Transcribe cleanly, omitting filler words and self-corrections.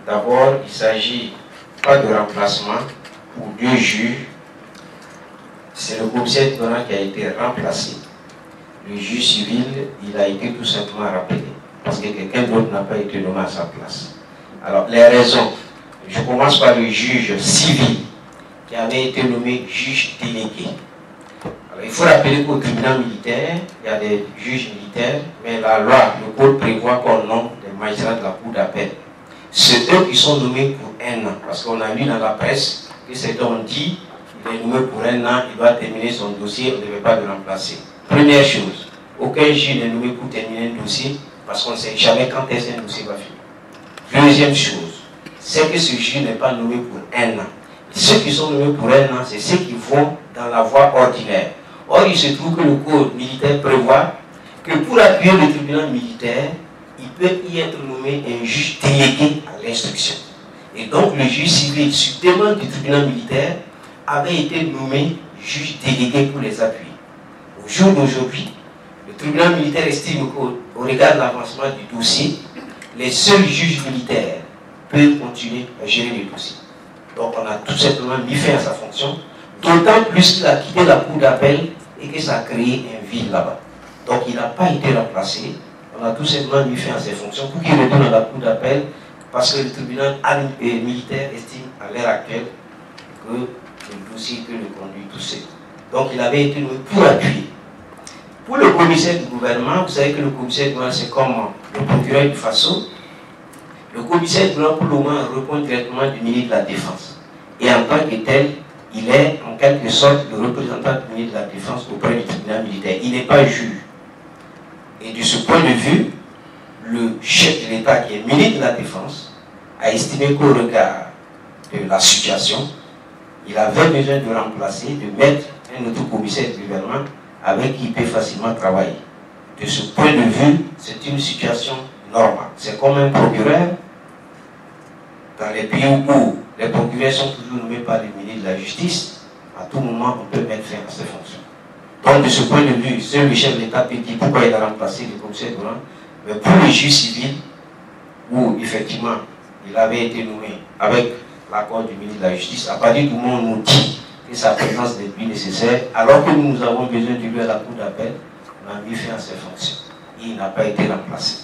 D'abord, il ne s'agit pas de remplacement pour 2 juges. C'est le commissaire qui a été remplacé. Le juge civil, il a été tout simplement rappelé parce que quelqu'un d'autre n'a pas été nommé à sa place. Alors, les raisons, je commence par le juge civil qui avait été nommé juge délégué. Alors, il faut rappeler qu'au tribunal militaire, il y a des juges militaires, mais la loi, le code prévoit qu'on nomme des magistrats de la cour d'appel. C'est eux qui sont nommés pour 1 an, parce qu'on a lu dans la presse que certains ont dit qu'il est nommé pour 1 an, il doit terminer son dossier, on ne devait pas le remplacer. Première chose, aucun juge n'est nommé pour terminer un dossier, parce qu'on ne sait jamais quand est-ce qu'un dossier va finir. Deuxième chose, c'est que ce juge n'est pas nommé pour 1 an. Ceux qui sont nommés pour 1 an, c'est ceux qui vont dans la voie ordinaire. Or, il se trouve que le code militaire prévoit que pour appuyer le tribunal militaire, il peut y être nommé un juge délégué à l'instruction. Et donc, le juge civil, sur demande du tribunal militaire, avait été nommé juge délégué pour les appuyer. Au jour d'aujourd'hui, le tribunal militaire estime qu'au regard de l'avancement du dossier, les seuls juges militaires peuvent continuer à gérer les dossiers. Donc, on a tout simplement mis fin à sa fonction, d'autant plus qu'il a quitté la cour d'appel et que ça a créé un vide là-bas. Donc, il n'a pas été remplacé. On a tout simplement mis fin à ses fonctions pour qu'il retourne à la cour d'appel parce que le tribunal militaire estime à l'heure actuelle que le dossier peut le conduire tout seul. Donc, il avait été nommé pour appuyer. Pour le commissaire du gouvernement, vous savez que le commissaire du gouvernement, c'est comme le procureur du FASO. Le commissaire du gouvernement, pour le moment, répond directement du ministre de la Défense. Et en tant que tel, il est en quelque sorte le représentant du ministre de la Défense auprès du tribunal militaire. Il n'est pas juge. Et de ce point de vue, le chef de l'État, qui est ministre de la Défense, a estimé qu'au regard de la situation, il avait besoin de remplacer, de mettre un autre commissaire du gouvernement avec qui il peut facilement travailler. De ce point de vue, c'est une situation normale. C'est comme un procureur. Dans les pays où les procureurs sont toujours nommés par le ministre de la Justice, à tout moment, on peut mettre fin à ses fonctions. Donc, de ce point de vue, seul le chef de l'État peut dire pourquoi il a remplacé le commissaire de rang. Mais pour les juges civils, où effectivement, il avait été nommé avec l'accord du ministre de la Justice, à partir du moment où on nous dit que sa présence n'est plus nécessaire, alors que nous avons besoin de lui à la cour d'appel, on a mis fin à ses fonctions. Il n'a pas été remplacé.